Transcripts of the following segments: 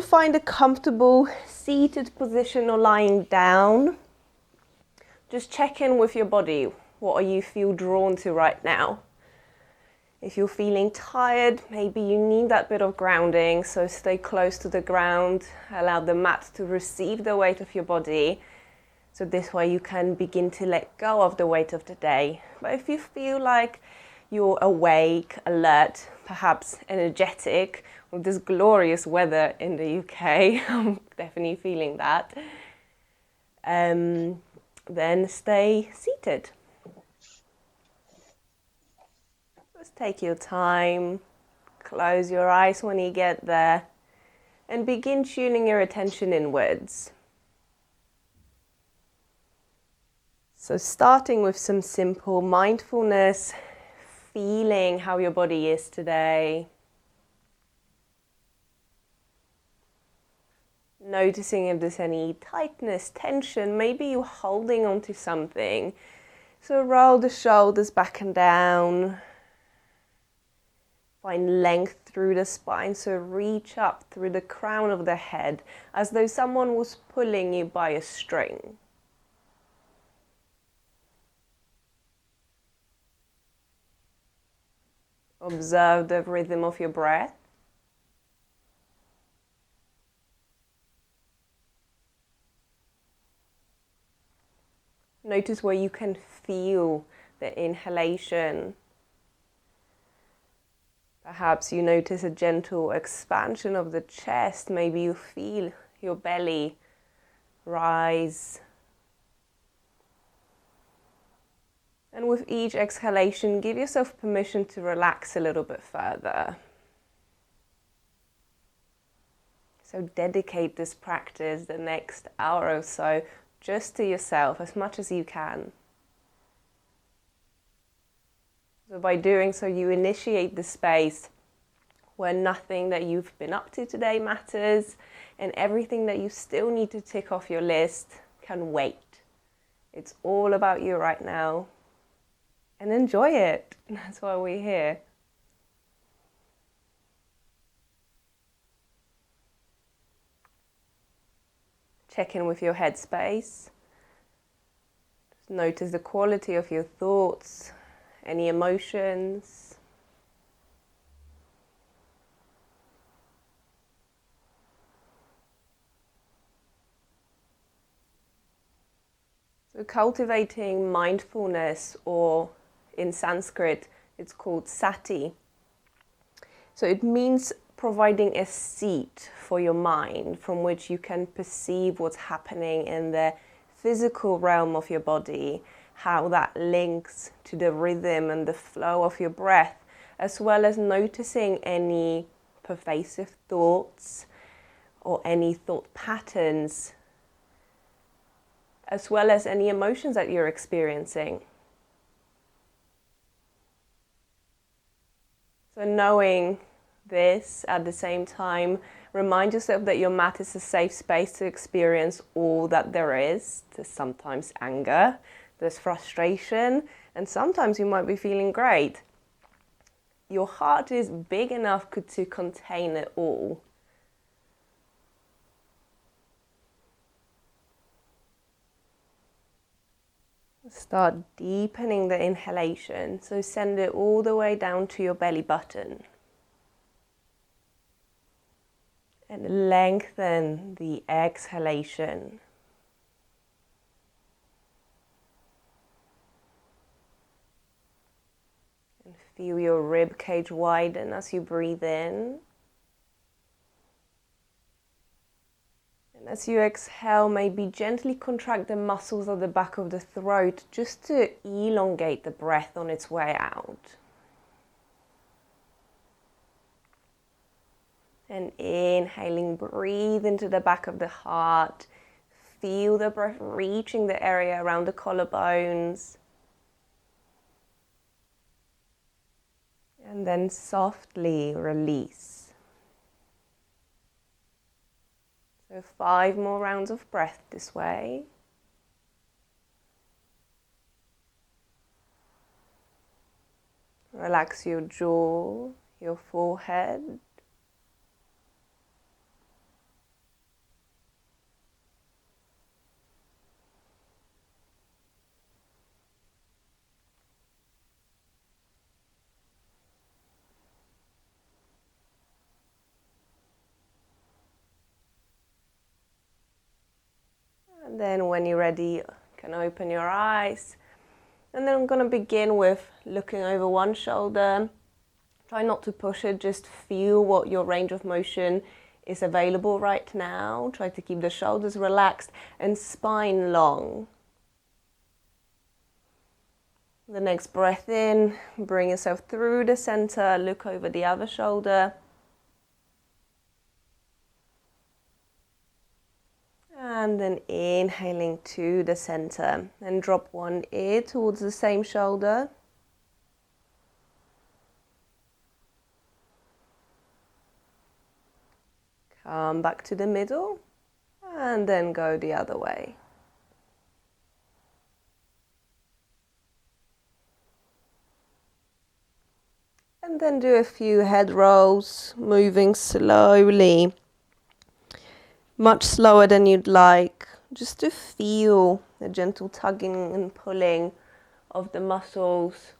find a comfortable seated position or lying down, just check in with your body. What do you feel drawn to right now? If you're feeling tired, maybe you need that bit of grounding, so stay close to the ground, allow the mat to receive the weight of your body, so this way you can begin to let go of the weight of the day. But if you feel like you're awake, alert, perhaps energetic, with this glorious weather in the UK, I'm definitely feeling that, then stay seated. Just take your time, close your eyes when you get there, and begin tuning your attention inwards. So starting with some simple mindfulness, feeling how your body is today. Noticing if there's any tightness, tension, maybe you're holding onto something. So roll the shoulders back and down. Find length through the spine, so reach up through the crown of the head, as though someone was pulling you by a string. Observe the rhythm of your breath. Notice where you can feel the inhalation. Perhaps you notice a gentle expansion of the chest. Maybe you feel your belly rise. And with each exhalation, give yourself permission to relax a little bit further. So dedicate this practice the next hour or so just to yourself as much as you can. So by doing so, you initiate the space where nothing that you've been up to today matters, and everything that you still need to tick off your list can wait. It's all about you right now. And enjoy it. That's why we're here. Check in with your headspace. Just notice the quality of your thoughts, any emotions. So cultivating mindfulness, or in Sanskrit, it's called sati. So it means providing a seat for your mind from which you can perceive what's happening in the physical realm of your body, how that links to the rhythm and the flow of your breath, as well as noticing any pervasive thoughts or any thought patterns, as well as any emotions that you're experiencing. So knowing this at the same time, remind yourself that your mat is a safe space to experience all that there is. There's sometimes anger, there's frustration, and sometimes you might be feeling great. Your heart is big enough to contain it all. Start deepening the inhalation, so send it all the way down to your belly button. And lengthen the exhalation. And feel your rib cage widen as you breathe in. And as you exhale, maybe gently contract the muscles of the back of the throat just to elongate the breath on its way out. And inhaling, breathe into the back of the heart. Feel the breath reaching the area around the collarbones. And then softly release. So 5 more rounds of breath this way. Relax your jaw, your forehead. And then when you're ready, you can open your eyes. And then I'm going to begin with looking over one shoulder. Try not to push it, just feel what your range of motion is available right now. Try to keep the shoulders relaxed and spine long. The next breath in, bring yourself through the center, look over the other shoulder. And then inhaling to the center and drop one ear towards the same shoulder. Come back to the middle and then go the other way. And then do a few head rolls, moving slowly, much slower than you'd like, just to feel the gentle tugging and pulling of the muscles.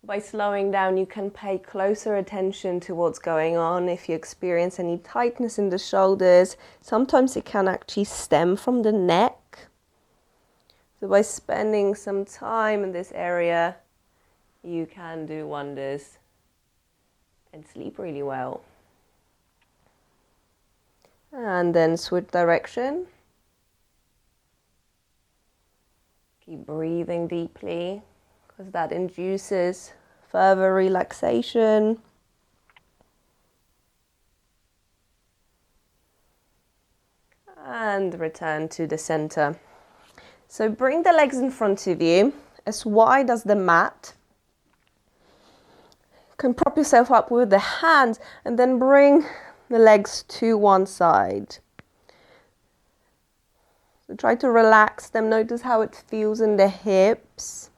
By slowing down, you can pay closer attention to what's going on. If you experience any tightness in the shoulders, sometimes it can actually stem from the neck. So by spending some time in this area, you can do wonders and sleep really well. And then switch direction. Keep breathing deeply, because that induces further relaxation. And return to the center. So bring the legs in front of you, as wide as the mat. You can prop yourself up with the hands and then bring the legs to one side. So try to relax them. Notice how it feels in the hips.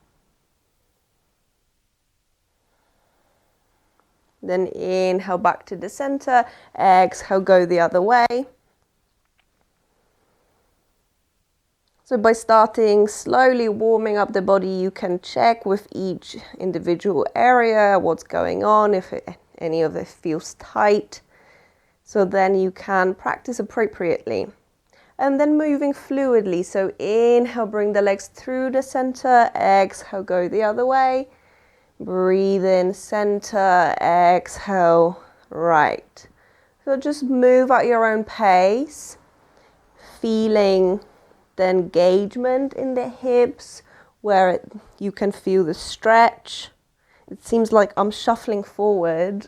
Then inhale back to the center. Exhale, go the other way. So by starting slowly warming up the body, you can check with each individual area what's going on, if any of it feels tight. So then you can practice appropriately. And then moving fluidly. So inhale, bring the legs through the center. Exhale, go the other way. Breathe in, center. Exhale, right. So just move at your own pace. Feeling the engagement in the hips where you can feel the stretch. It seems like I'm shuffling forward.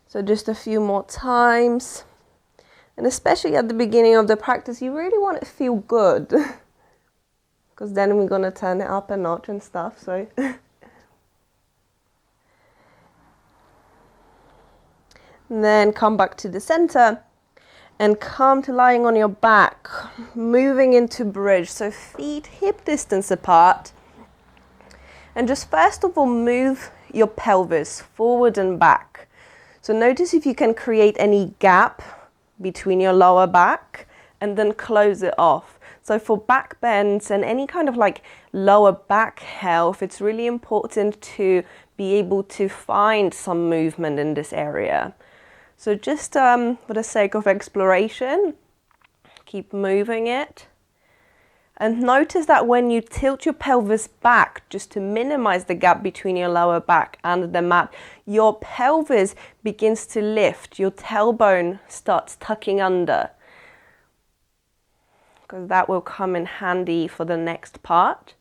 So just a few more times. And especially at the beginning of the practice, you really want it to feel good. Because then we're going to turn it up a notch and stuff. So and then come back to the center and come to lying on your back, moving into bridge. So feet hip distance apart. And just first of all, move your pelvis forward and back. So notice if you can create any gap between your lower back and then close it off. So for back bends and any kind of like lower back health, it's really important to be able to find some movement in this area. So just for the sake of exploration, keep moving it. And notice that when you tilt your pelvis back, just to minimize the gap between your lower back and the mat, your pelvis begins to lift. Your tailbone starts tucking under, because that will come in handy for the next part.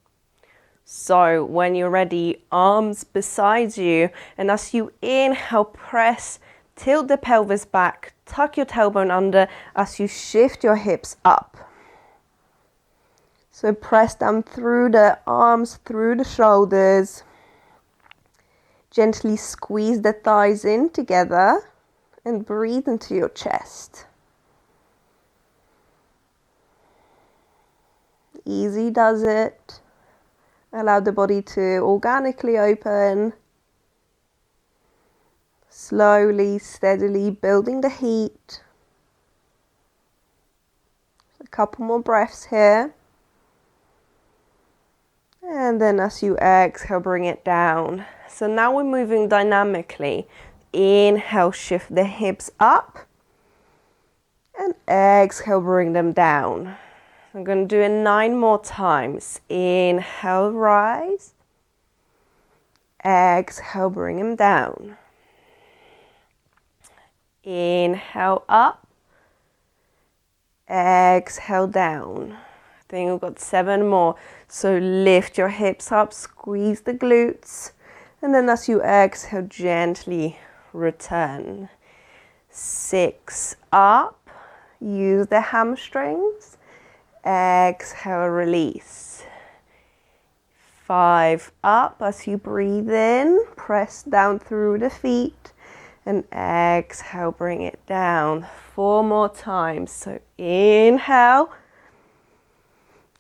So when you're ready, arms beside you, and as you inhale, press, tilt the pelvis back, tuck your tailbone under as you shift your hips up. So press down through the arms, through the shoulders. Gently squeeze the thighs in together and breathe into your chest. Easy does it. Allow the body to organically open. Slowly, steadily building the heat. A couple more breaths here. And then as you exhale, bring it down. So now we're moving dynamically. Inhale, shift the hips up. And exhale, bring them down. I'm going to do it 9 more times. Inhale, rise. Exhale, bring them down. Inhale, up. Exhale, down. I think we've got 7 more. So lift your hips up, squeeze the glutes. And then as you exhale, gently return. 6 up. Use the hamstrings. Exhale, release. 5 up. As you breathe in, press down through the feet. And exhale, bring it down. 4 more times. So inhale.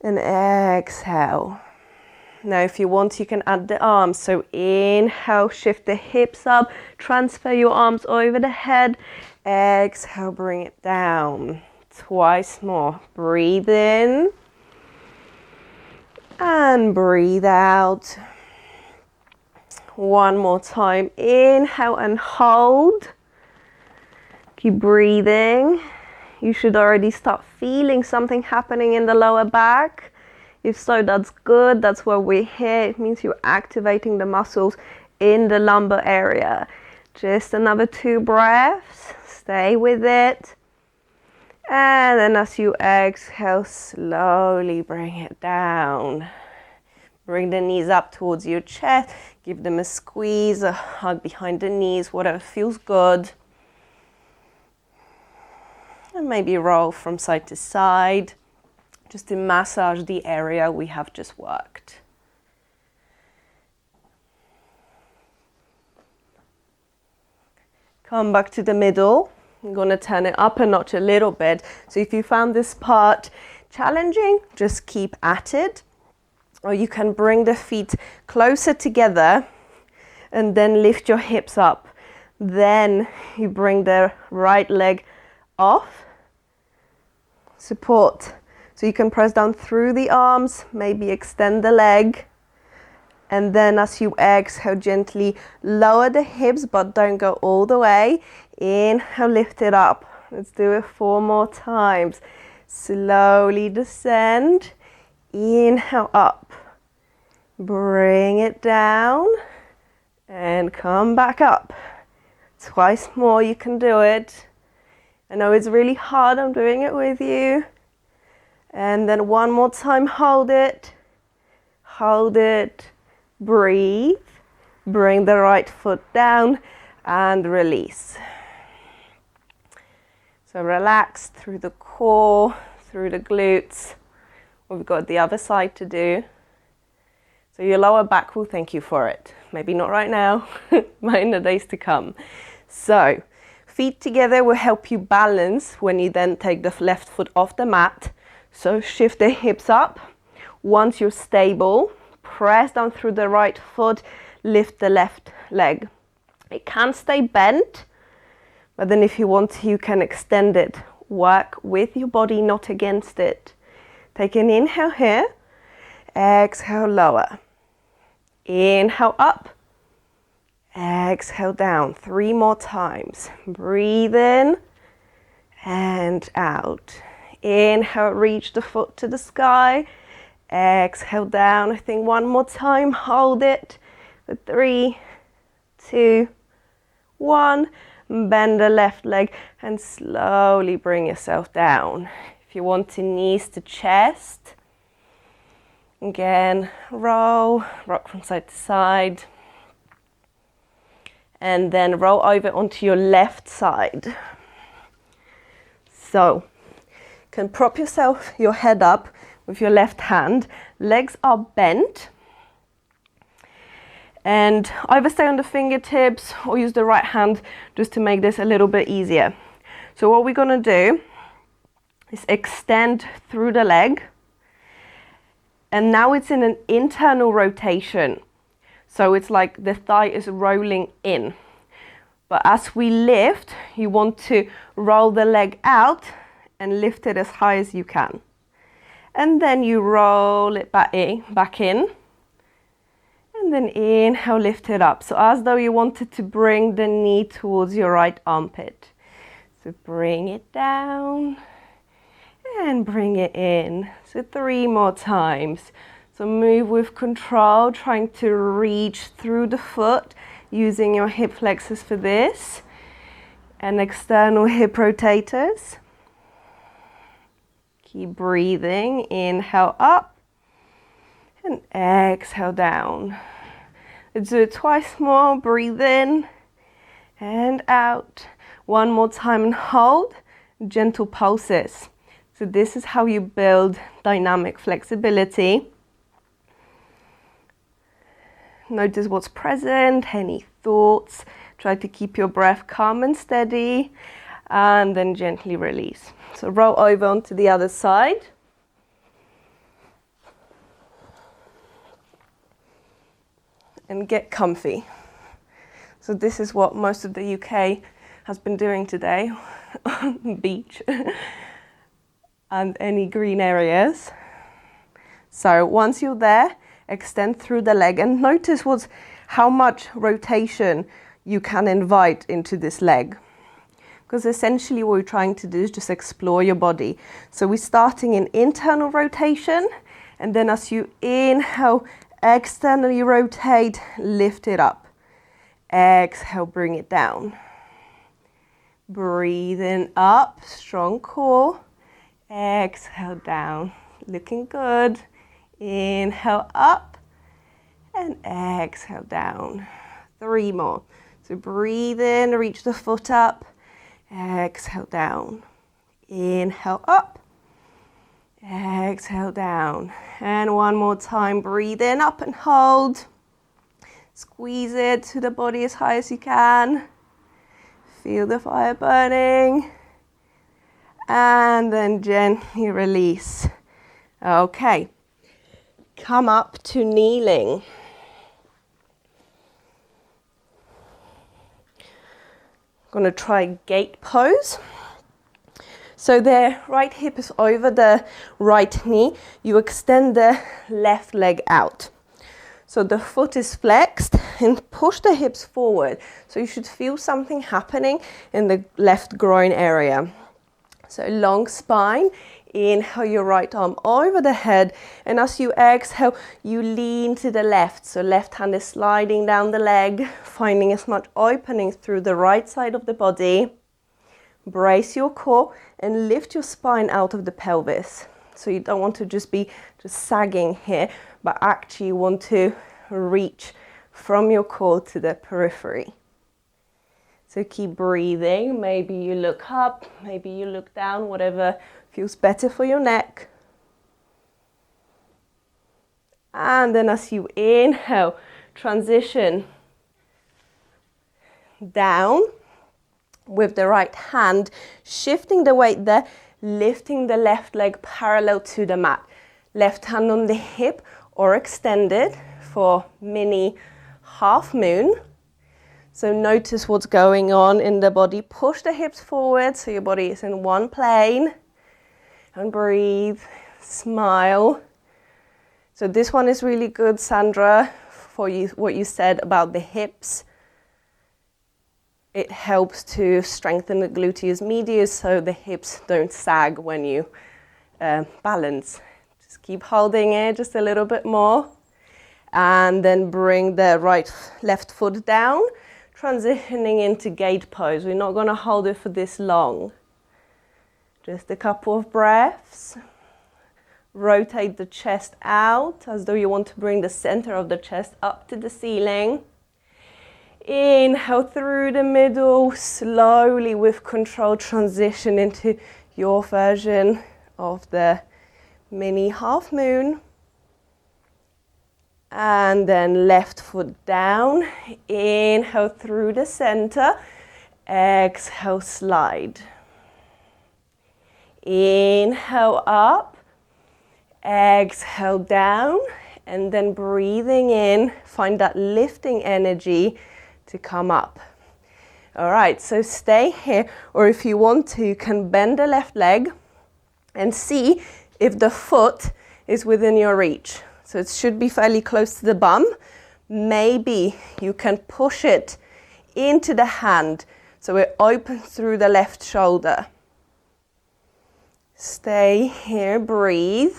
And exhale. Now if you want, you can add the arms. So inhale, shift the hips up. Transfer your arms over the head. Exhale, bring it down. Twice more. Breathe in. And breathe out. 1 more time. Inhale and hold. Keep breathing. You should already start feeling something happening in the lower back. If so, that's good. That's why we're here. It means you're activating the muscles in the lumbar area. Just another 2 breaths. Stay with it. And then as you exhale, slowly bring it down. Bring the knees up towards your chest. Give them a squeeze, a hug behind the knees, whatever feels good. And maybe roll from side to side, just to massage the area we have just worked. Come back to the middle. I'm going to turn it up a notch a little bit. So if you found this part challenging, just keep at it. Or you can bring the feet closer together and then lift your hips up. Then you bring the right leg off. Support. So you can press down through the arms, maybe extend the leg. And then as you exhale, gently lower the hips, but don't go all the way. Inhale, lift it up. Let's do it 4 more times. Slowly descend. Inhale, up. Bring it down. And come back up. Twice more, you can do it. I know it's really hard, I'm doing it with you. And then 1 more time, hold it. Hold it. Breathe. Bring the right foot down and release. So relax through the core, through the glutes. We've got the other side to do. So your lower back will thank you for it. Maybe not right now, but in the days to come. So feet together will help you balance when you then take the left foot off the mat. So shift the hips up. Once you're stable, press down through the right foot, lift the left leg. It can stay bent, but then if you want to, you can extend it. Work with your body, not against it. Take an inhale here. Exhale, lower. Inhale, up. Exhale, down. 3 more times. Breathe in and out. Inhale, reach the foot to the sky. Exhale, down. I think 1 more time. Hold it for 3, 2, 1. Bend the left leg and slowly bring yourself down. If you want to, knees to chest. Again, roll, rock from side to side. And then roll over onto your left side. So, you can prop yourself, your head up with your left hand. Legs are bent. And either stay on the fingertips or use the right hand just to make this a little bit easier. So what we're going to do is extend through the leg. And now it's in an internal rotation. So it's like the thigh is rolling in. But as we lift, you want to roll the leg out and lift it as high as you can. And then you roll it back in. And then inhale, lift it up. So as though you wanted to bring the knee towards your right armpit. So bring it down and bring it in. So 3 more times. So move with control, trying to reach through the foot, using your hip flexors for this, and external hip rotators. Keep breathing, inhale up, and exhale down. Let's do it twice more, breathe in, and out. 1 more time and hold, gentle pulses. So this is how you build dynamic flexibility. Notice what's present, any thoughts. Try to keep your breath calm and steady, and then gently release. So roll over onto the other side. And get comfy. So this is what most of the UK has been doing today on the beach and any green areas. So once you're there, extend through the leg and notice how much rotation you can invite into this leg. Because essentially what we're trying to do is just explore your body. So we're starting in internal rotation, and then as you inhale, externally rotate, lift it up. Exhale, bring it down. Breathing up, strong core. Exhale down, looking good. Inhale up and exhale down. 3 more. So breathe in, reach the foot up. Exhale down. Inhale up. Exhale down. And 1 more time, breathe in, up and hold. Squeeze it to the body as high as you can. Feel the fire burning. And then gently release. Okay. Come up to kneeling. I'm going to try gate pose. So the right hip is over the right knee. You extend the left leg out. So the foot is flexed and push the hips forward. So you should feel something happening in the left groin area. So long spine. Inhale your right arm over the head, and as you exhale, you lean to the left. So left hand is sliding down the leg, finding as much opening through the right side of the body. Brace your core and lift your spine out of the pelvis. So you don't want to just be sagging here, but actually you want to reach from your core to the periphery. So keep breathing. Maybe you look up, maybe you look down, whatever feels better for your neck. And then as you inhale, transition down with the right hand, shifting the weight there, lifting the left leg parallel to the mat. Left hand on the hip or extended for mini half moon. So notice what's going on in the body. Push the hips forward so your body is in one plane. And breathe, smile. So this one is really good, Sandra, for you, what you said about the hips. It helps to strengthen the gluteus medius so the hips don't sag when you balance. Just keep holding it just a little bit more. And then bring the left foot down, transitioning into gate pose. We're not going to hold it for this long. Just a couple of breaths. Rotate the chest out as though you want to bring the center of the chest up to the ceiling. Inhale through the middle, slowly with control transition into your version of the mini half moon. And then left foot down. Inhale through the center. Exhale, slide. Inhale up, exhale down, and then breathing in, find that lifting energy to come up. All right, so stay here, or if you want to, you can bend the left leg and see if the foot is within your reach. So it should be fairly close to the bum. Maybe you can push it into the hand So we're open through the left shoulder. Stay here, breathe.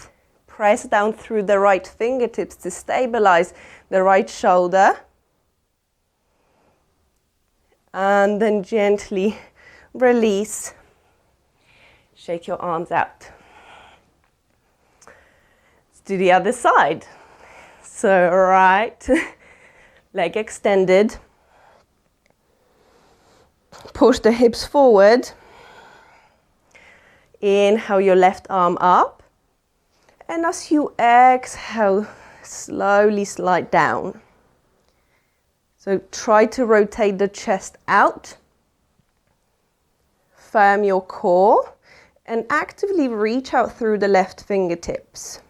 Press down through the right fingertips to stabilize the right shoulder. And then gently release. Shake your arms out. Let's do the other side. So right leg extended. Push the hips forward. Inhale your left arm up. And as you exhale, slowly slide down. So try to rotate the chest out. Firm your core and actively reach out through the left fingertips.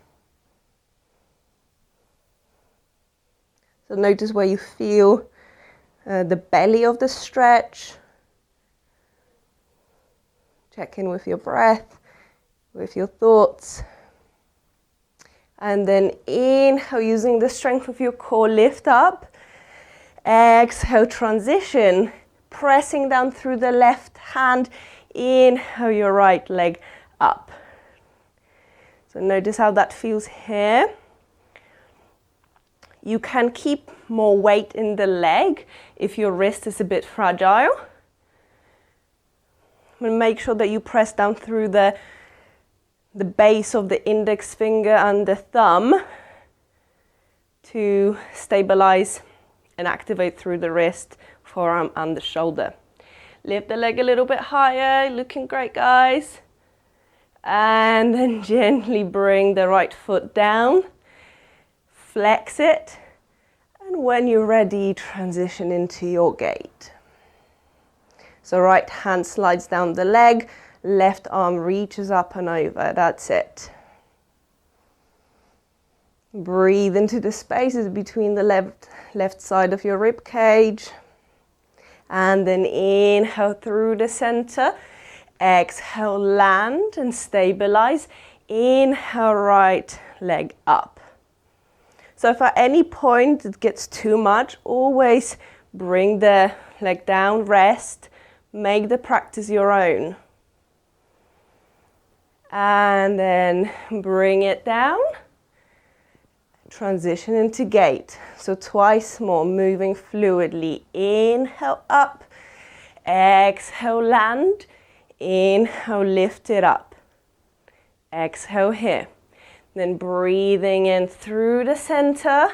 So notice where you feel the belly of the stretch. Check in with your breath, with your thoughts. And then inhale, using the strength of your core, lift up. Exhale, transition, pressing down through the left hand. Inhale your right leg up. So notice how that feels here. You can keep more weight in the leg if your wrist is a bit fragile. And make sure that you press down through the base of the index finger and the thumb to stabilize and activate through the wrist, forearm and the shoulder. Lift the leg a little bit higher, looking great guys. And then gently bring the right foot down, flex it, and when you're ready, transition into your gate. So right hand slides down the leg, left arm reaches up and over, that's it. Breathe into the spaces between the left side of your rib cage. And then inhale through the center. Exhale, land and stabilize. Inhale, right leg up. So if at any point it gets too much, always bring the leg down, rest, make the practice your own. And then bring it down. Transition into gate. So twice more, moving fluidly. Inhale up, exhale land, inhale lift it up. Exhale here. Then breathing in through the center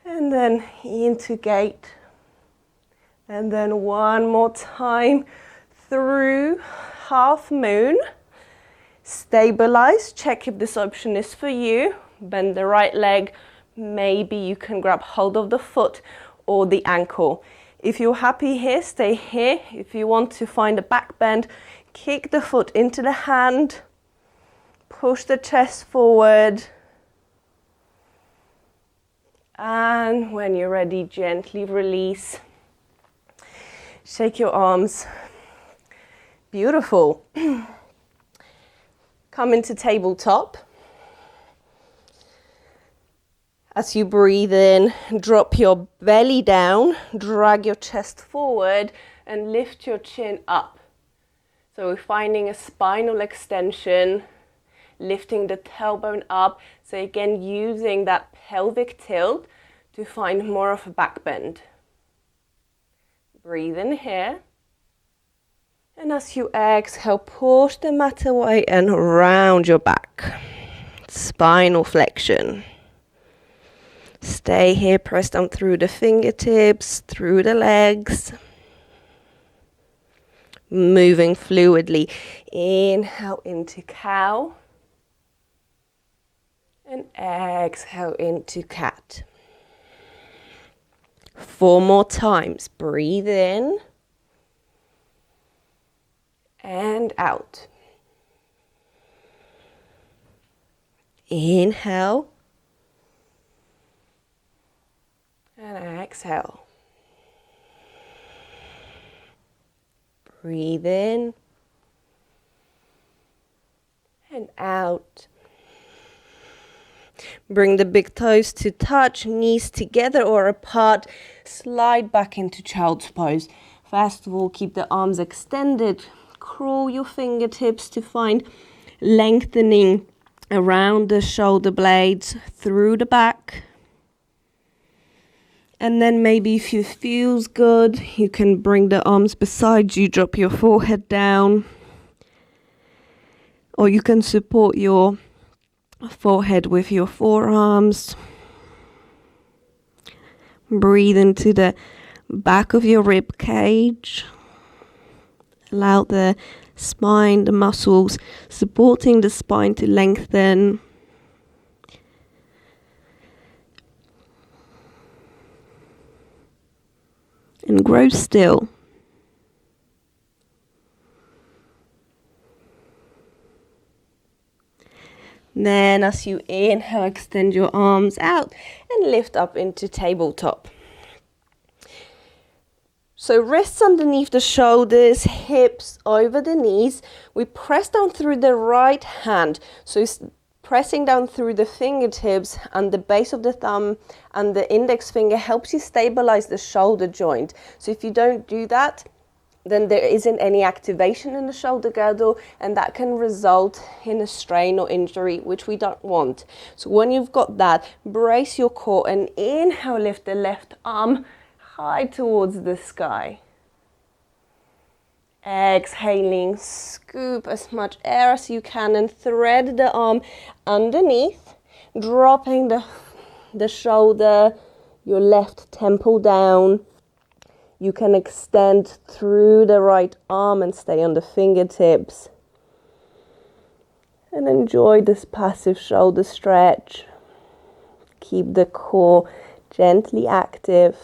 and then into gate. And then one more time through half moon. Stabilize, check if this option is for you. Bend the right leg, maybe you can grab hold of the foot or the ankle. If you're happy here, stay here. If you want to find a back bend, kick the foot into the hand, push the chest forward. And when you're ready, gently release. Shake your arms. Beautiful. Come into tabletop. As you breathe in, drop your belly down, drag your chest forward and lift your chin up. So we're finding a spinal extension, lifting the tailbone up. So again, using that pelvic tilt to find more of a back bend. Breathe in here. And as you exhale, push the mat away and round your back. Spinal flexion. Stay here, press down through the fingertips, through the legs. Moving fluidly. Inhale into cow. And exhale into cat. 4 more times. Breathe in. And out. Inhale. And exhale. Breathe in. And out. Bring the big toes to touch, knees together or apart. Slide back into child's pose. First of all, keep the arms extended. Crawl your fingertips to find lengthening around the shoulder blades through the back. And then maybe if it feels good, you can bring the arms beside you, drop your forehead down. Or you can support your forehead with your forearms. Breathe into the back of your rib cage. Allow the spine, the muscles supporting the spine to lengthen. And grow still. Then as you inhale, extend your arms out and lift up into tabletop. So wrists underneath the shoulders, hips over the knees. We press down through the right hand. So pressing down through the fingertips and the base of the thumb and the index finger helps you stabilize the shoulder joint. So if you don't do that, then there isn't any activation in the shoulder girdle, and that can result in a strain or injury, which we don't want. So when you've got that, brace your core and inhale, lift the left arm high towards the sky. Exhaling, scoop as much air as you can and thread the arm underneath, dropping the shoulder, your left temple down. You can extend through the right arm and stay on the fingertips. And enjoy this passive shoulder stretch. Keep the core gently active.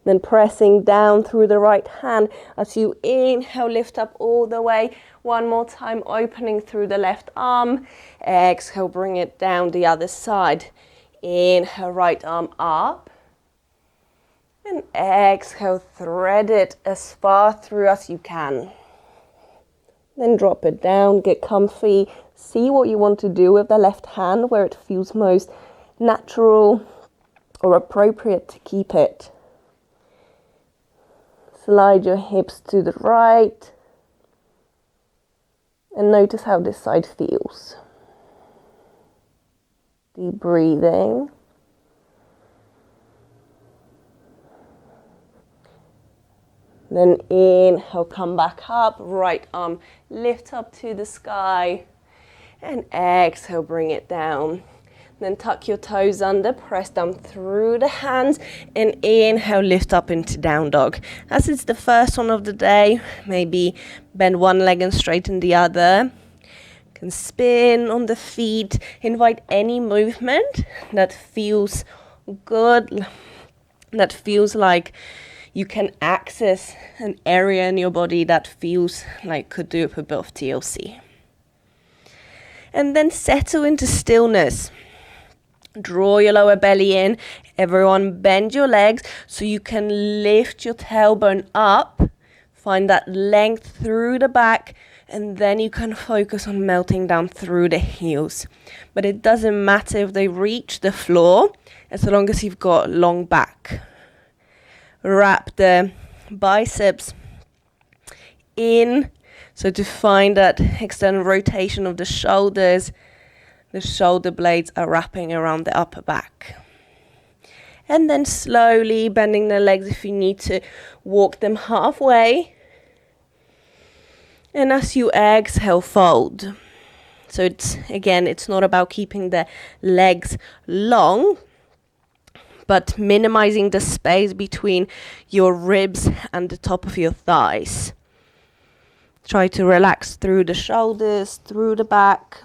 Then pressing down through the right hand as you inhale, lift up all the way. One more time, opening through the left arm. Exhale, bring it down the other side. Inhale, right arm up. And exhale, thread it as far through as you can. Then drop it down, get comfy. See what you want to do with the left hand, where it feels most natural or appropriate to keep it. Slide your hips to the right and notice how this side feels. Deep breathing. Then inhale, come back up, right arm lift up to the sky, and exhale, bring it down. Then tuck your toes under, press down through the hands, and inhale, lift up into down dog. As it's the first one of the day, maybe bend one leg and straighten the other. You can spin on the feet, invite any movement that feels good, that feels like you can access an area in your body that feels like could do a bit of TLC. And then settle into stillness. Draw your lower belly in. Everyone bend your legs so you can lift your tailbone up. Find that length through the back, and then you can focus on melting down through the heels. But it doesn't matter if they reach the floor, as long as you've got long back. Wrap the biceps in, so to find that external rotation of the shoulders, the shoulder blades are wrapping around the upper back. And then slowly bending the legs if you need to, walk them halfway. And as you exhale, fold. So it's not about keeping the legs long, but minimizing the space between your ribs and the top of your thighs. Try to relax through the shoulders, through the back.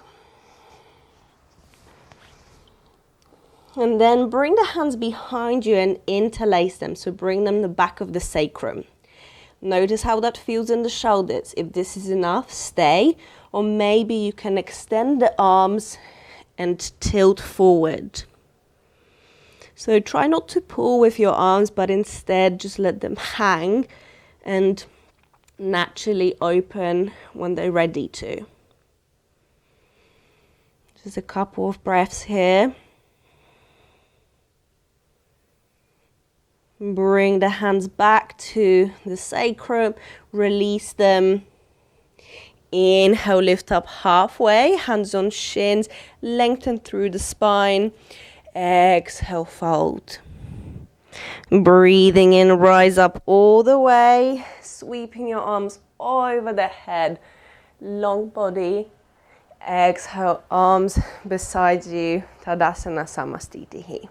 And then bring the hands behind you and interlace them. So bring them the back of the sacrum. Notice how that feels in the shoulders. If this is enough, stay. Or maybe you can extend the arms and tilt forward. So try not to pull with your arms, but instead just let them hang and naturally open when they're ready to. Just a couple of breaths here. Bring the hands back to the sacrum, release them. Inhale, lift up halfway, hands on shins, lengthen through the spine. Exhale, fold. Breathing in, rise up all the way, sweeping your arms over the head, long body. Exhale, arms beside you, Tadasana Samastitihi.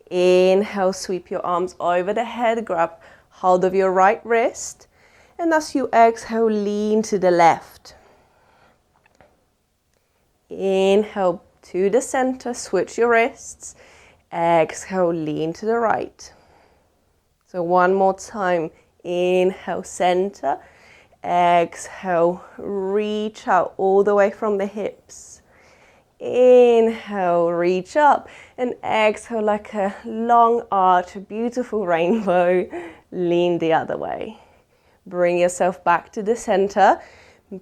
Inhale, sweep your arms over the head, grab hold of your right wrist. And as you exhale, lean to the left. Inhale to the center, switch your wrists. Exhale, lean to the right. So one more time. Inhale, center. Exhale, reach out all the way from the hips. Inhale, reach up. And exhale like a long arch, a beautiful rainbow. Lean the other way. Bring yourself back to the center.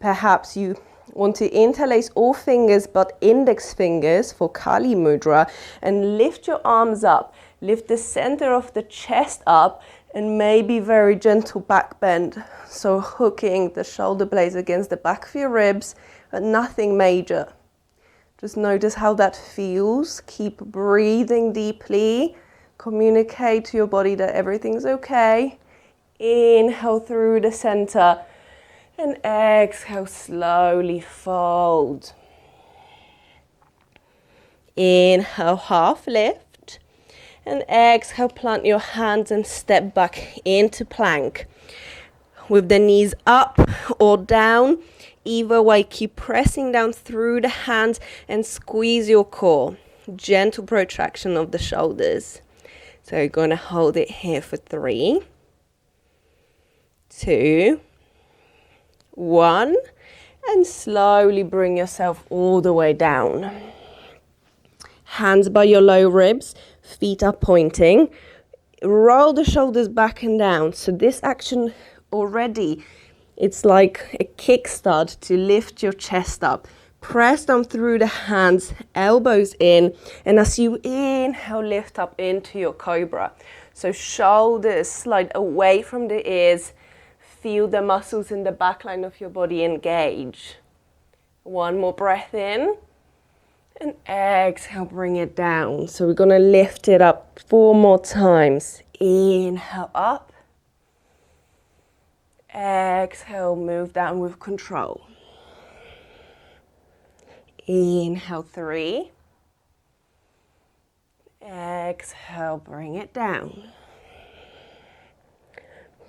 Perhaps you want to interlace all fingers but index fingers for Kali Mudra and lift your arms up. Lift the center of the chest up and maybe very gentle back bend. So hooking the shoulder blades against the back of your ribs, but nothing major. Just notice how that feels. Keep breathing deeply. Communicate to your body that everything's okay. Inhale through the center and exhale, slowly fold. Inhale, half lift and exhale, plant your hands and step back into plank. With the knees up or down, either way, keep pressing down through the hands and squeeze your core. Gentle protraction of the shoulders. So you're going to hold it here for 3, 2, 1, and slowly bring yourself all the way down. Hands by your low ribs, feet are pointing. Roll the shoulders back and down. So this action already, it's like a kickstart to lift your chest up. Press down through the hands, elbows in, and as you inhale, lift up into your cobra. So shoulders slide away from the ears. Feel the muscles in the back line of your body engage. One more breath in. And exhale, bring it down. So we're going to lift it up 4 more times. Inhale up. Exhale, move down with control. Inhale, 3. Exhale, bring it down.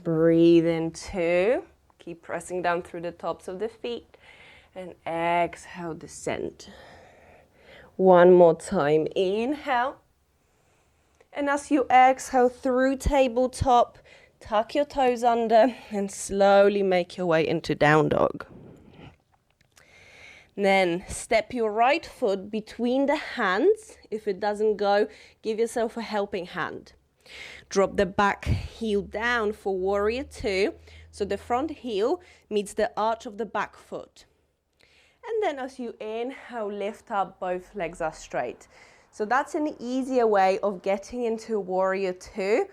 Breathe in 2. Keep pressing down through the tops of the feet. And exhale, descend. One more time. Inhale. And as you exhale through tabletop, tuck your toes under and slowly make your way into down dog. Then step your right foot between the hands. If it doesn't go, give yourself a helping hand. Drop the back heel down for warrior 2. So the front heel meets the arch of the back foot. And then as you inhale, lift up, both legs are straight. So that's an easier way of getting into warrior 2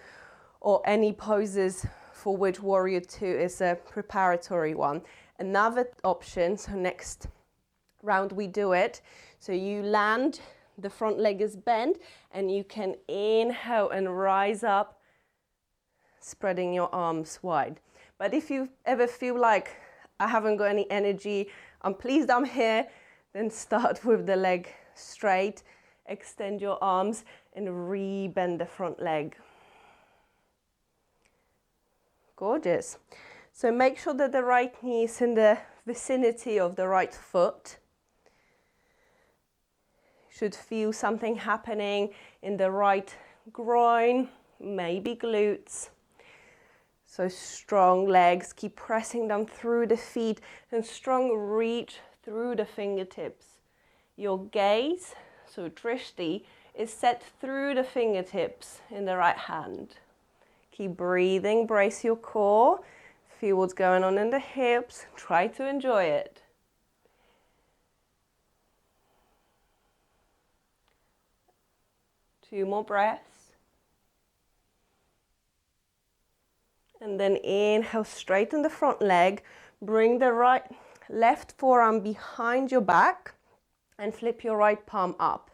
or any poses for which warrior 2 is a preparatory one. Another option, so next round we do it. So you land, the front leg is bent, and you can inhale and rise up, spreading your arms wide. But if you ever feel like I haven't got any energy, I'm pleased I'm here, then start with the leg straight, extend your arms and re-bend the front leg. Gorgeous. So make sure that the right knee is in the vicinity of the right foot. Should feel something happening in the right groin, maybe glutes. So strong legs, keep pressing down through the feet and strong reach through the fingertips. Your gaze, so drishti, is set through the fingertips in the right hand. Keep breathing, brace your core, feel what's going on in the hips, try to enjoy it. Two more breaths. And then inhale, straighten the front leg. Bring the left forearm behind your back and flip your right palm up.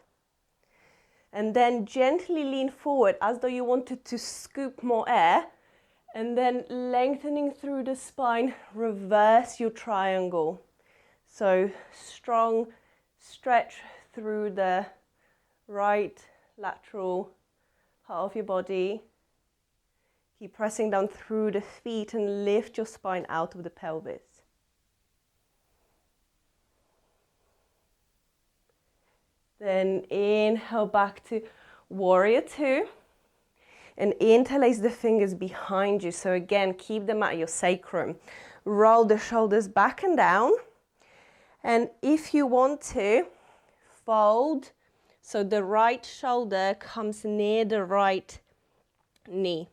And then gently lean forward as though you wanted to scoop more air. And then lengthening through the spine, reverse your triangle. So strong stretch through the right lateral part of your body. Keep pressing down through the feet and lift your spine out of the pelvis. Then inhale back to warrior two. And interlace the fingers behind you. So again, keep them at your sacrum. Roll the shoulders back and down. And if you want to, fold so the right shoulder comes near the right knee.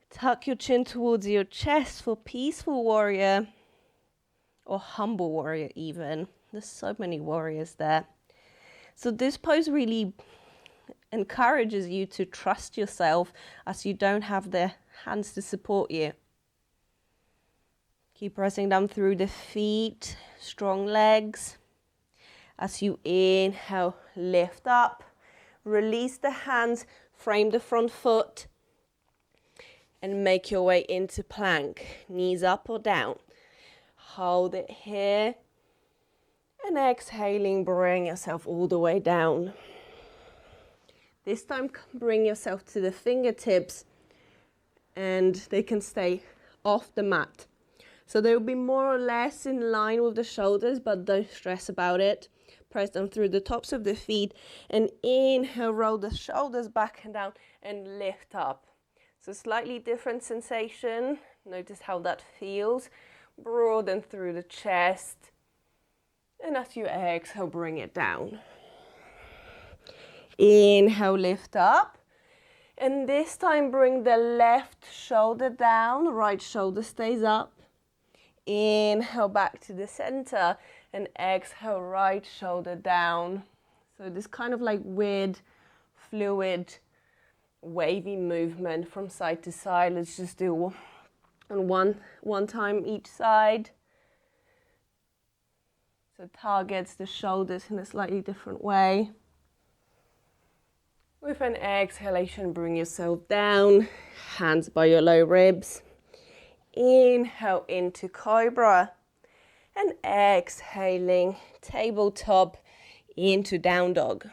Tuck your chin towards your chest for peaceful warrior or humble warrior even. There's so many warriors there. So this pose really encourages you to trust yourself as you don't have the hands to support you. Keep pressing down through the feet, strong legs. As you inhale, lift up, release the hands, frame the front foot, and make your way into plank. Knees up or down. Hold it here, and exhaling, bring yourself all the way down. This time, bring yourself to the fingertips and they can stay off the mat. So they'll be more or less in line with the shoulders, but don't stress about it. Press down through the tops of the feet and inhale, roll the shoulders back and down and lift up. So slightly different sensation. Notice how that feels. Broaden through the chest. And as you exhale, bring it down. Inhale, lift up. And this time bring the left shoulder down, right shoulder stays up. Inhale back to the center and exhale, right shoulder down. So this kind of like weird, fluid, wavy movement from side to side. Let's just do one time each side. So targets the shoulders in a slightly different way. With an exhalation, bring yourself down, hands by your low ribs. Inhale into cobra and exhaling, tabletop into down dog.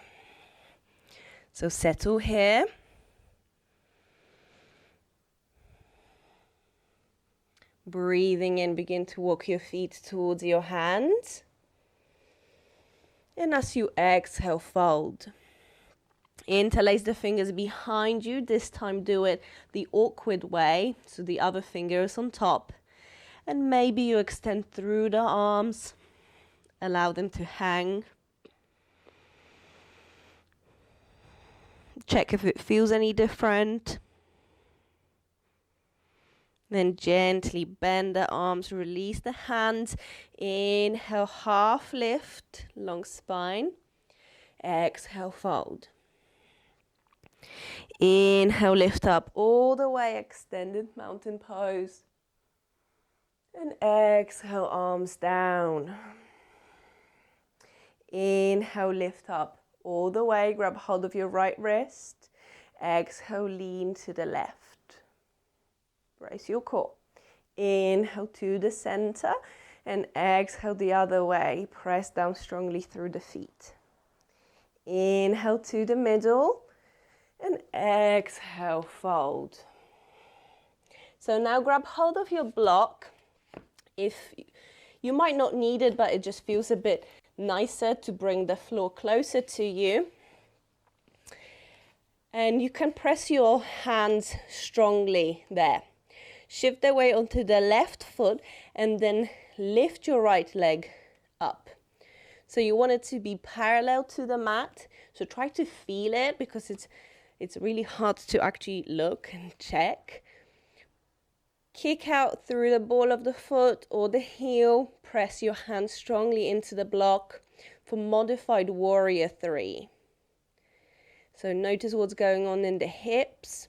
So settle here. Breathing in, begin to walk your feet towards your hands. And as you exhale, fold. Interlace the fingers behind you. This time do it the awkward way. So the other finger is on top. And maybe you extend through the arms. Allow them to hang. Check if it feels any different. Then gently bend the arms, release the hands. Inhale, half lift, long spine. Exhale, fold. Inhale, lift up all the way, extended mountain pose. And exhale, arms down. Inhale, lift up all the way, grab hold of your right wrist. Exhale, lean to the left. Brace your core. Inhale to the center and exhale the other way. Press down strongly through the feet. Inhale to the middle and exhale, fold. So now grab hold of your block. If you might not need it, but it just feels a bit nicer to bring the floor closer to you. And you can press your hands strongly there. Shift the weight onto the left foot and then lift your right leg up. So you want it to be parallel to the mat. So try to feel it because it's really hard to actually look and check. Kick out through the ball of the foot or the heel. Press your hands strongly into the block for modified warrior 3. So notice what's going on in the hips.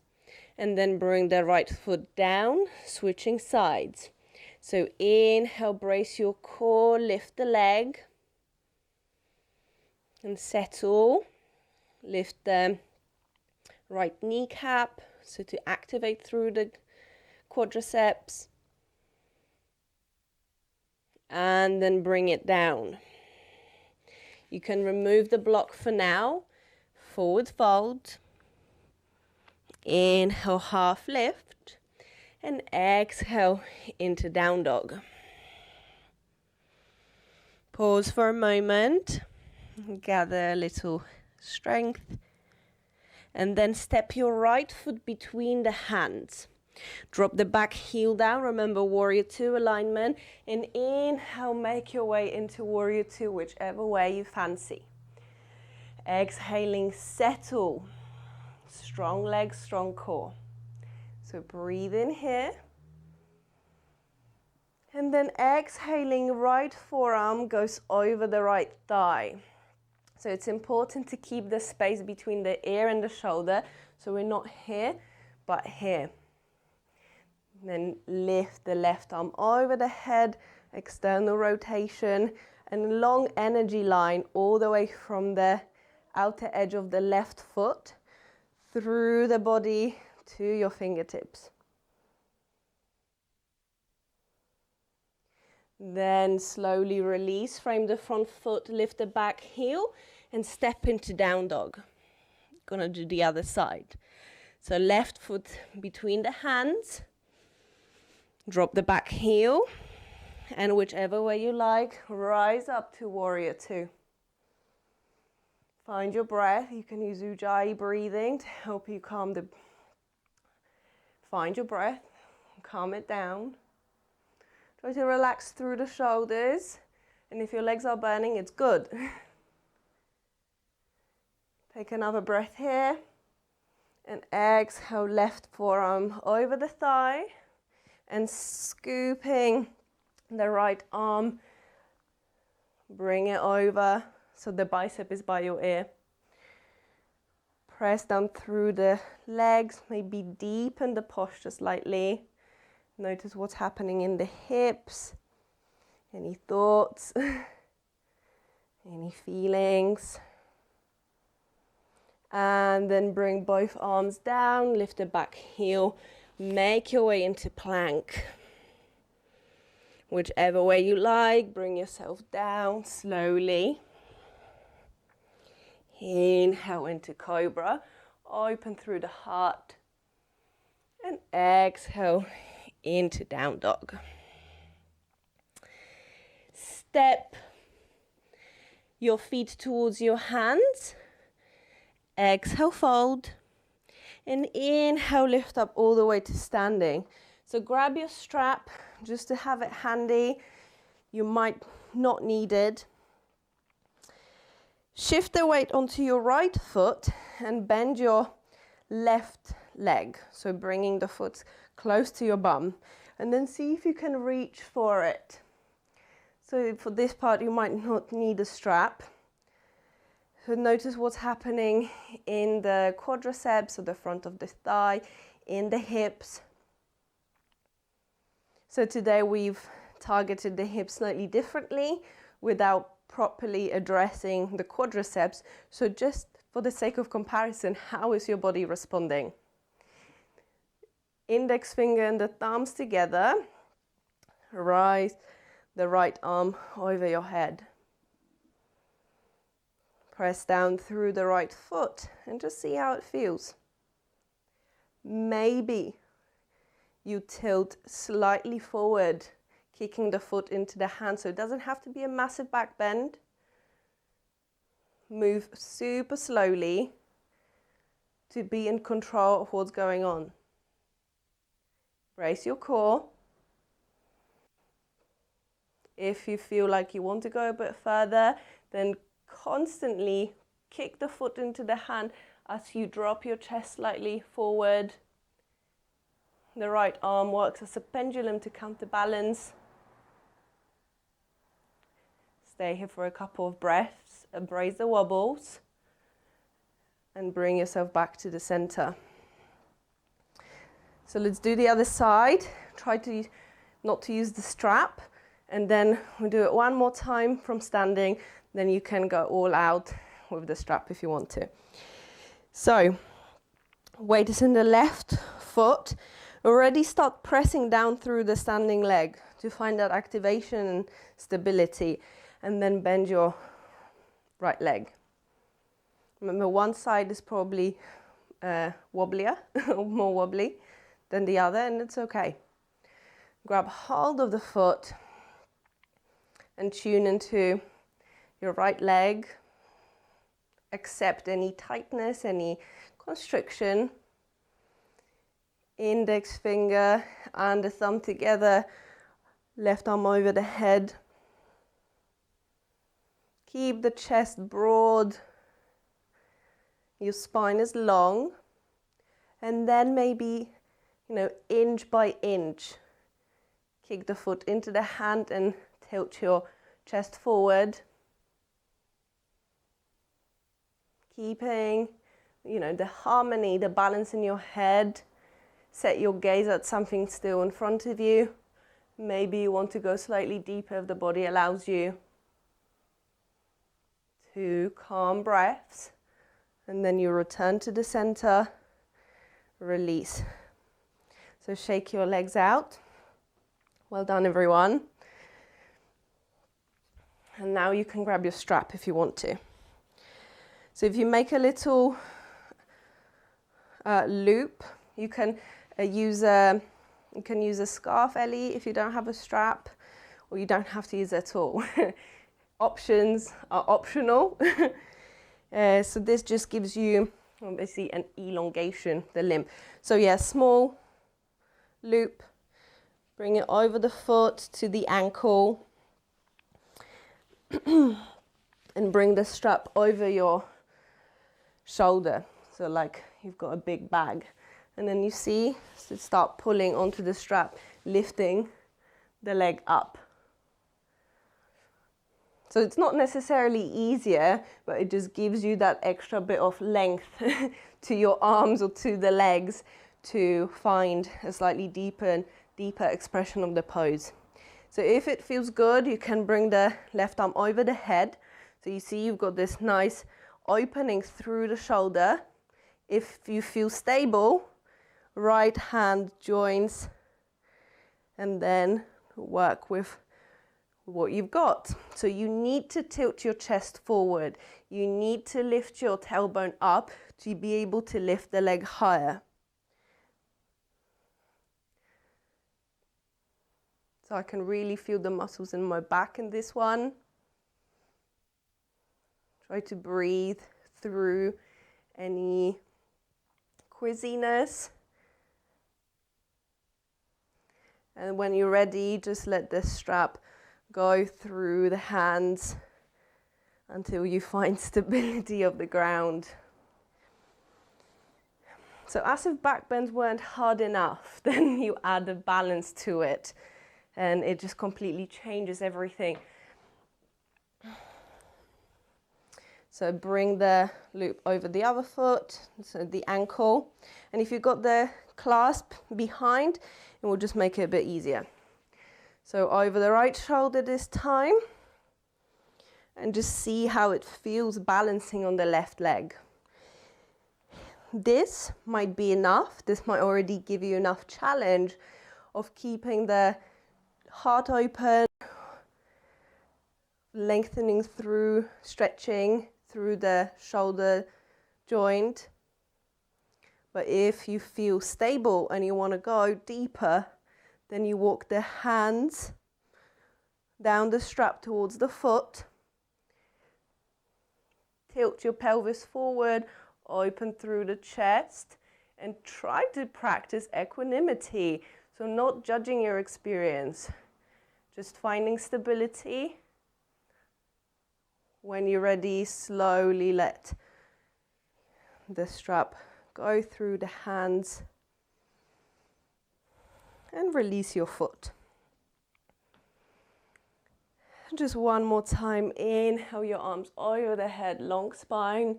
And then bring the right foot down, switching sides. So inhale, brace your core, lift the leg. And settle. Lift the right kneecap, so to activate through the quadriceps. And then bring it down. You can remove the block for now. Forward fold. Inhale, half lift. And exhale into down dog. Pause for a moment. Gather a little strength. And then step your right foot between the hands. Drop the back heel down. Remember warrior two alignment. And inhale, make your way into warrior two, whichever way you fancy. Exhaling, settle. Strong legs, strong core. So breathe in here. And then exhaling, right forearm goes over the right thigh. So it's important to keep the space between the ear and the shoulder. So we're not here, but here. Then lift the left arm over the head, external rotation, and long energy line all the way from the outer edge of the left foot through the body to your fingertips. Then slowly release, frame the front foot, lift the back heel, and step into down dog. Gonna do the other side. So left foot between the hands, drop the back heel, and whichever way you like, rise up to warrior two. Find your breath. You can use Ujjayi breathing to help you find your breath, calm it down. Try to relax through the shoulders, and if your legs are burning, it's good. Take another breath here, and exhale, left forearm over the thigh, and scooping the right arm, bring it over so the bicep is by your ear. Press down through the legs, maybe deepen the posture slightly. Notice what's happening in the hips. Any thoughts? Any feelings? And then bring both arms down, lift the back heel, make your way into plank. Whichever way you like, bring yourself down slowly. Inhale into cobra, open through the heart. And exhale into down dog. Step your feet towards your hands. Exhale, fold. And inhale, lift up all the way to standing. So grab your strap just to have it handy. You might not need it. Shift the weight onto your right foot and bend your left leg. So bringing the foot close to your bum. And then see if you can reach for it. So for this part, you might not need a strap. So notice what's happening in the quadriceps, so the front of the thigh, in the hips. So today we've targeted the hips slightly differently without properly addressing the quadriceps. So just for the sake of comparison, how is your body responding? Index finger and the thumbs together. Rise the right arm over your head. Press down through the right foot and just see how it feels. Maybe you tilt slightly forward, kicking the foot into the hand, so it doesn't have to be a massive back bend. Move super slowly to be in control of what's going on. Brace your core. If you feel like you want to go a bit further, then constantly kick the foot into the hand as you drop your chest slightly forward. The right arm works as a pendulum to counterbalance. Stay here for a couple of breaths, embrace the wobbles, and bring yourself back to the center. So let's do the other side. Try to not to use the strap, and then we'll do it one more time from standing. Then you can go all out with the strap if you want to. So weight is in the left foot. Already start pressing down through the standing leg to find that activation and stability, and then bend your right leg. Remember, one side is probably wobblier, more wobbly than the other, and it's okay. Grab hold of the foot and tune into your right leg. Accept any tightness, any constriction. Index finger and the thumb together, left arm over the head. Keep the chest broad. Your spine is long. And then maybe, inch by inch, kick the foot into the hand and tilt your chest forward. Keeping, the harmony, the balance in your head. Set your gaze at something still in front of you. Maybe you want to go slightly deeper if the body allows you. 2 calm breaths. And then you return to the center. Release. So shake your legs out. Well done, everyone. And now you can grab your strap if you want to. So if you make a little loop, you can use a scarf, Ellie, if you don't have a strap, or you don't have to use it at all. Options are optional. So this just gives you obviously an elongation, the limb. So yeah, small loop, bring it over the foot to the ankle, and bring the strap over your shoulder. So like you've got a big bag. And then you see, so start pulling onto the strap, lifting the leg up. So it's not necessarily easier, but it just gives you that extra bit of length to your arms or to the legs to find a slightly deeper expression of the pose. So if it feels good, you can bring the left arm over the head. So you see you've got this nice opening through the shoulder. If you feel stable, right hand joins, and then work with what you've got. So you need to tilt your chest forward. You need to lift your tailbone up to be able to lift the leg higher. So I can really feel the muscles in my back in this one. Try to breathe through any quizziness. And when you're ready, just let the strap go through the hands until you find stability of the ground. So as if back bends weren't hard enough, then you add a balance to it, and it just completely changes everything. So bring the loop over the other foot, so the ankle. And if you've got the clasp behind, it will just make it a bit easier. So over the right shoulder this time, and just see how it feels balancing on the left leg. This might be enough. This might already give you enough challenge of keeping the heart open, lengthening through, stretching through the shoulder joint. But if you feel stable and you want to go deeper, then you walk the hands down the strap towards the foot. Tilt your pelvis forward, open through the chest, and try to practice equanimity. So not judging your experience, just finding stability. When you're ready, slowly let the strap go through the hands and release your foot. Just one more time. Inhale your arms over the head, long spine,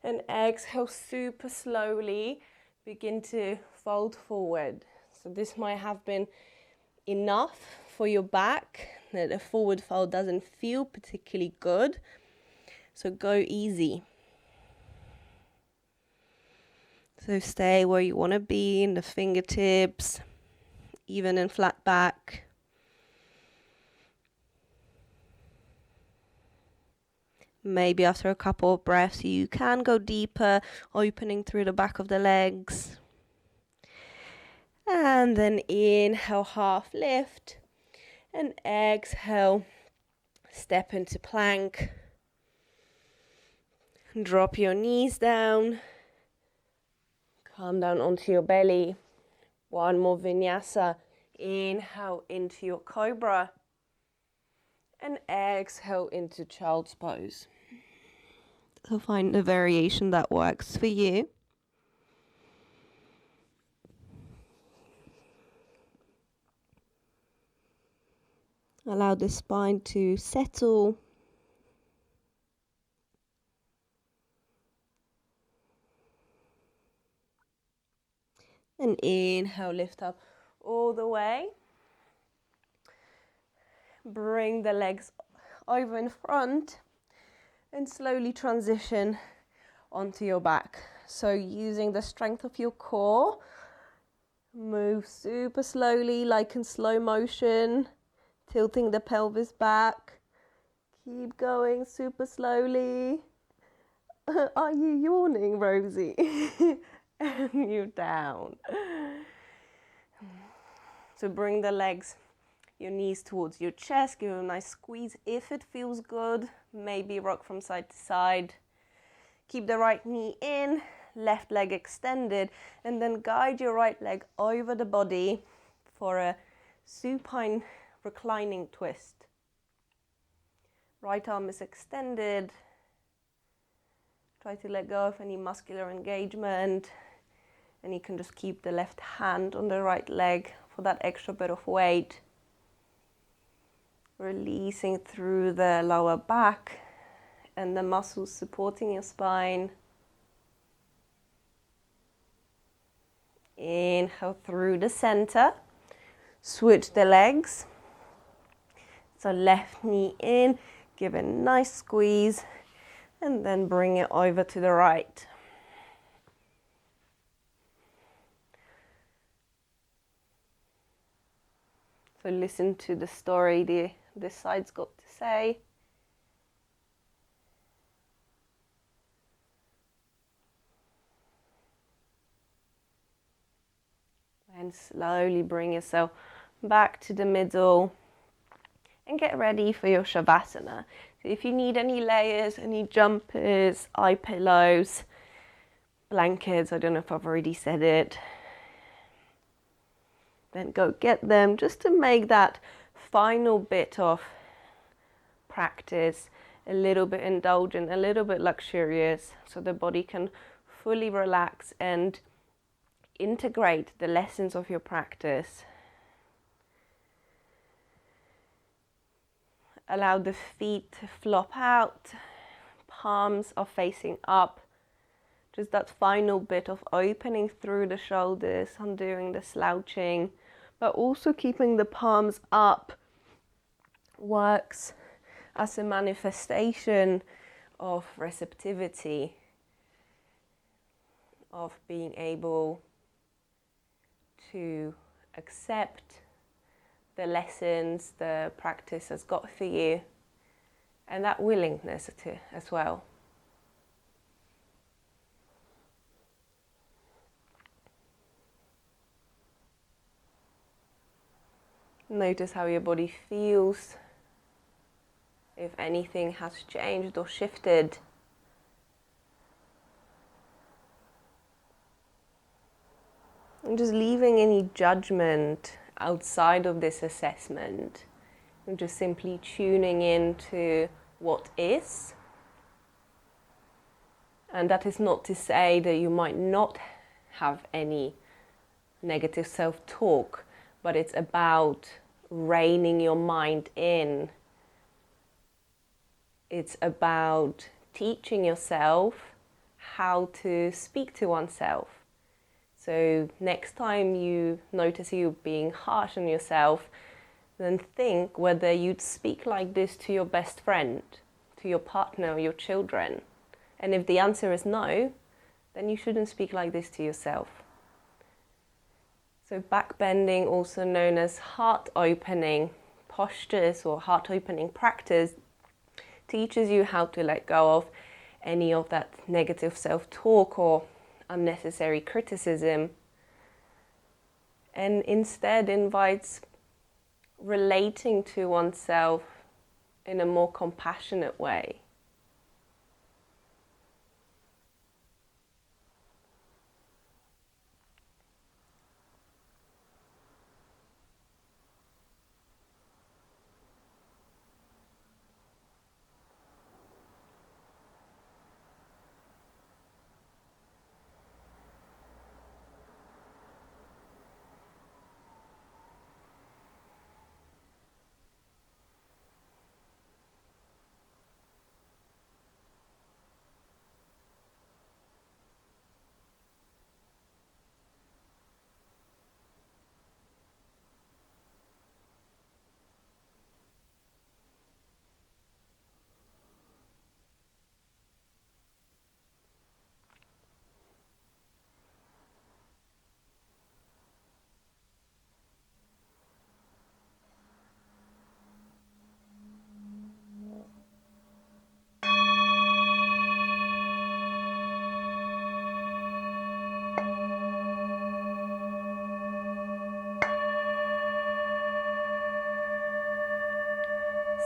and exhale super slowly. Begin to fold forward. So this might have been enough for your back, that the forward fold doesn't feel particularly good. So go easy. So stay where you want to be in the fingertips, even in flat back. Maybe after a couple of breaths you can go deeper, opening through the back of the legs. And then inhale, half lift, and exhale, step into plank. Drop your knees down, come down onto your belly. One more vinyasa. Inhale into your cobra, and exhale into child's pose. So find the variation that works for you. Allow the spine to settle. And inhale, lift up all the way. Bring the legs over in front and slowly transition onto your back. So using the strength of your core, move super slowly, like in slow motion, tilting the pelvis back. Keep going super slowly. Are you yawning, Rosie? And you down. So bring the legs, your knees towards your chest. Give a nice squeeze if it feels good. Maybe rock from side to side. Keep the right knee in, left leg extended, and then guide your right leg over the body for a supine reclining twist. Right arm is extended. Try to let go of any muscular engagement. And you can just keep the left hand on the right leg for that extra bit of weight. Releasing through the lower back and the muscles supporting your spine. Inhale through the center. Switch the legs. So left knee in, give a nice squeeze, and then bring it over to the right. So listen to the story this side's got to say. And slowly bring yourself back to the middle and get ready for your Shavasana. So if you need any layers, any jumpers, eye pillows, blankets, I don't know if I've already said it, then go get them, just to make that final bit of practice a little bit indulgent, a little bit luxurious, so the body can fully relax and integrate the lessons of your practice. Allow the feet to flop out, palms are facing up. Just that final bit of opening through the shoulders, undoing the slouching, but also keeping the palms up works as a manifestation of receptivity, of being able to accept the lessons the practice has got for you, and that willingness to as well. Notice how your body feels, if anything has changed or shifted. And just leaving any judgment outside of this assessment, and just simply tuning into what is. And that is not to say that you might not have any negative self-talk, but it's about reining your mind in. It's about teaching yourself how to speak to oneself. So next time you notice you being harsh on yourself, then think whether you'd speak like this to your best friend, to your partner or your children. And if the answer is no, then you shouldn't speak like this to yourself. So backbending, also known as heart opening postures or heart opening practice, teaches you how to let go of any of that negative self-talk or unnecessary criticism, and instead invites relating to oneself in a more compassionate way.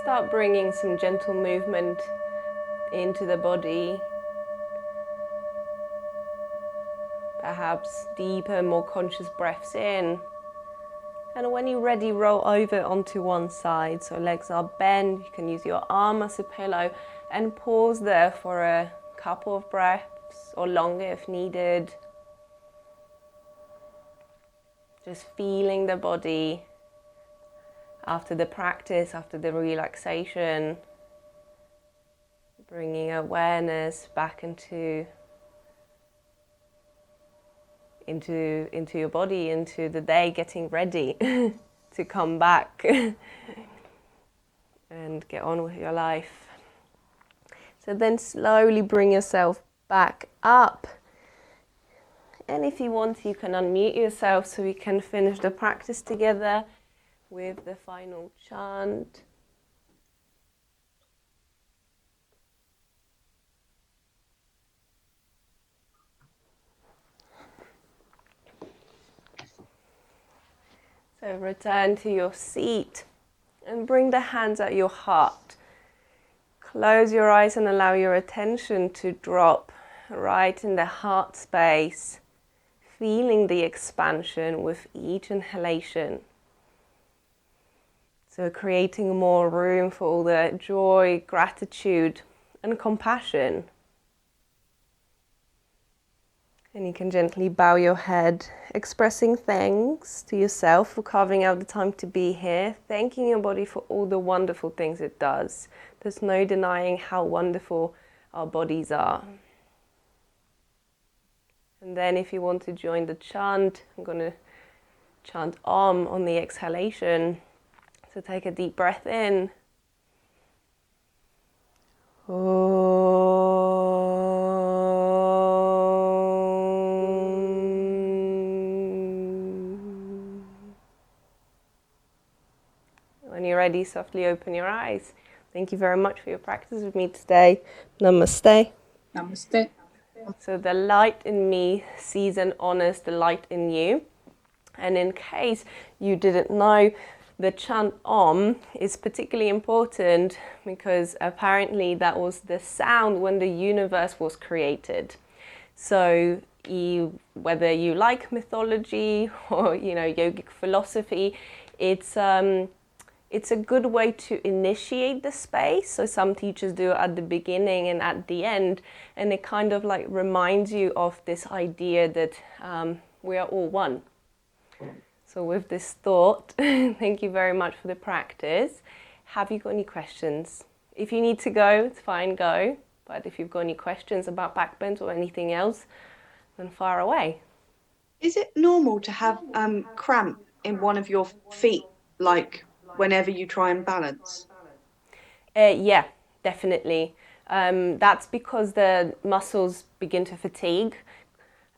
Start bringing some gentle movement into the body. Perhaps deeper, more conscious breaths in. And when you're ready, roll over onto one side. So legs are bent, you can use your arm as a pillow and pause there for a couple of breaths or longer if needed. Just feeling the body after the practice, after the relaxation, bringing awareness back into your body, into the day, getting ready to come back and get on with your life. So then slowly bring yourself back up. And if you want, you can unmute yourself so we can finish the practice together with the final chant. So return to your seat and bring the hands at your heart. Close your eyes and allow your attention to drop right in the heart space, feeling the expansion with each inhalation. So creating more room for all the joy, gratitude, and compassion. And you can gently bow your head, expressing thanks to yourself for carving out the time to be here, thanking your body for all the wonderful things it does. There's no denying how wonderful our bodies are. And then if you want to join the chant, I'm going to chant Om on the exhalation. So take a deep breath in. When you're ready, softly open your eyes. Thank you very much for your practice with me today. Namaste. Namaste. So the light in me sees and honors the light in you. And in case you didn't know, the chant Om is particularly important because apparently that was the sound when the universe was created. So whether you like mythology or yogic philosophy, it's a good way to initiate the space. So some teachers do it at the beginning and at the end, and it kind of like reminds you of this idea that we are all one. So with this thought, thank you very much for the practice. Have you got any questions? If you need to go, it's fine, go. But if you've got any questions about backbends or anything else, then fire away. Is it normal to have cramp in one of your feet, like whenever you try and balance? Yeah, definitely. That's because the muscles begin to fatigue,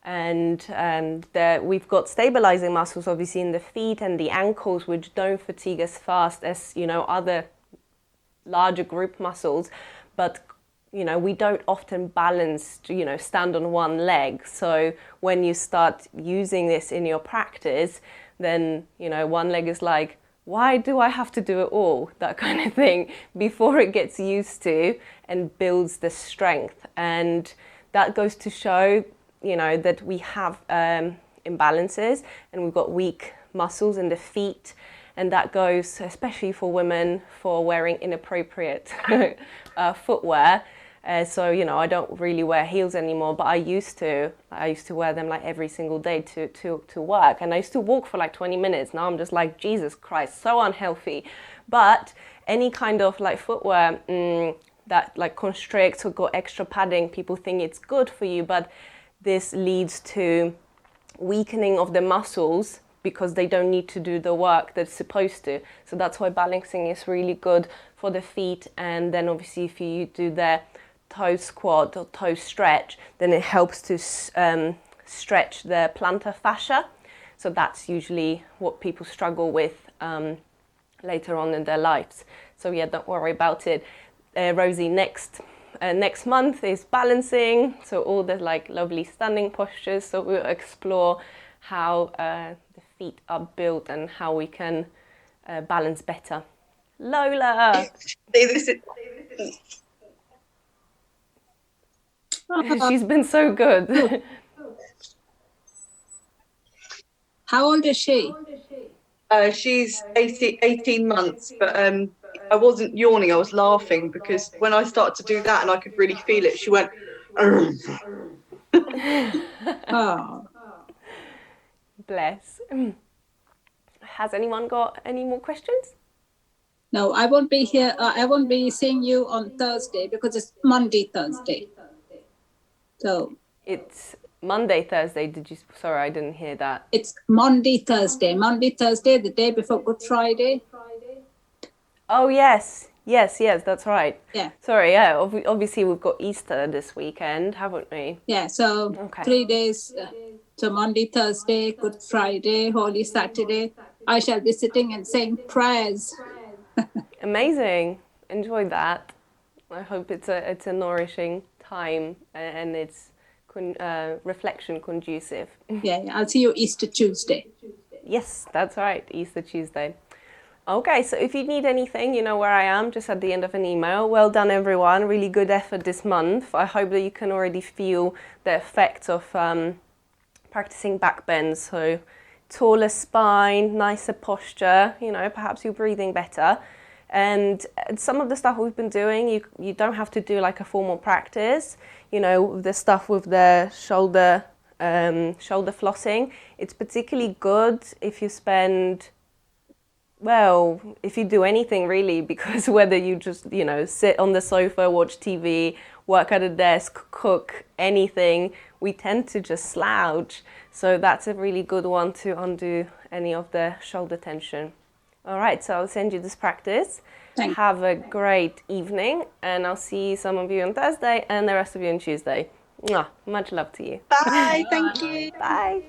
and we've got stabilizing muscles obviously in the feet and the ankles, which don't fatigue as fast as other larger group muscles, but we don't often balance, stand on one leg. So when you start using this in your practice, then one leg is like, why do I have to do it all? That kind of thing, before it gets used to and builds the strength. And that goes to show, that we have imbalances, and we've got weak muscles in the feet. And that goes especially for women for wearing inappropriate footwear. So I don't really wear heels anymore, but I used to wear them like every single day to work, and I used to walk for like 20 minutes. Now I'm just like, Jesus Christ, so unhealthy. But any kind of like footwear that like constricts or got extra padding, people think it's good for you, but this leads to weakening of the muscles because they don't need to do the work that's supposed to. So that's why balancing is really good for the feet. And then obviously if you do the toe squat or toe stretch, then it helps to stretch the plantar fascia. So that's usually what people struggle with later on in their lives. So yeah, don't worry about it. Rosie, next month is balancing, so all the like lovely standing postures. So we'll explore how the feet are built and how we can balance better. Lola! She's been so good. How old is she? She's 18 months, but I wasn't yawning, I was laughing, because when I started to do that and I could really feel it, she went, Oh. Bless. Has anyone got any more questions? No, I won't be here. I won't be seeing you on Thursday because it's Monday, Thursday. So it's Monday, Thursday. Sorry, I didn't hear that. It's Monday, Thursday, the day before Good Friday. Oh, yes, that's right. Yeah. Sorry, yeah, obviously we've got Easter this weekend, haven't we? Yeah, so okay. 3 days, so Monday, Thursday, Good Friday, Holy Saturday, I shall be sitting and saying prayers. Amazing. Enjoy that. I hope it's a nourishing time and it's reflection conducive. Yeah, I'll see you Easter Tuesday. Yes, that's right, Easter Tuesday. Okay, so if you need anything, you know where I am, just at the end of an email. Well done, everyone. Really good effort this month. I hope that you can already feel the effects of practicing backbends. So taller spine, nicer posture, perhaps you're breathing better. And some of the stuff we've been doing, you don't have to do like a formal practice. The stuff with the shoulder flossing, it's particularly good if you if you do anything really, because whether you just, sit on the sofa, watch TV, work at a desk, cook, anything, we tend to just slouch. So that's a really good one to undo any of the shoulder tension. All right, so I'll send you this practice. Thanks. Have a great evening, and I'll see some of you on Thursday and the rest of you on Tuesday. Mwah, much love to you. Bye, thank you. Bye.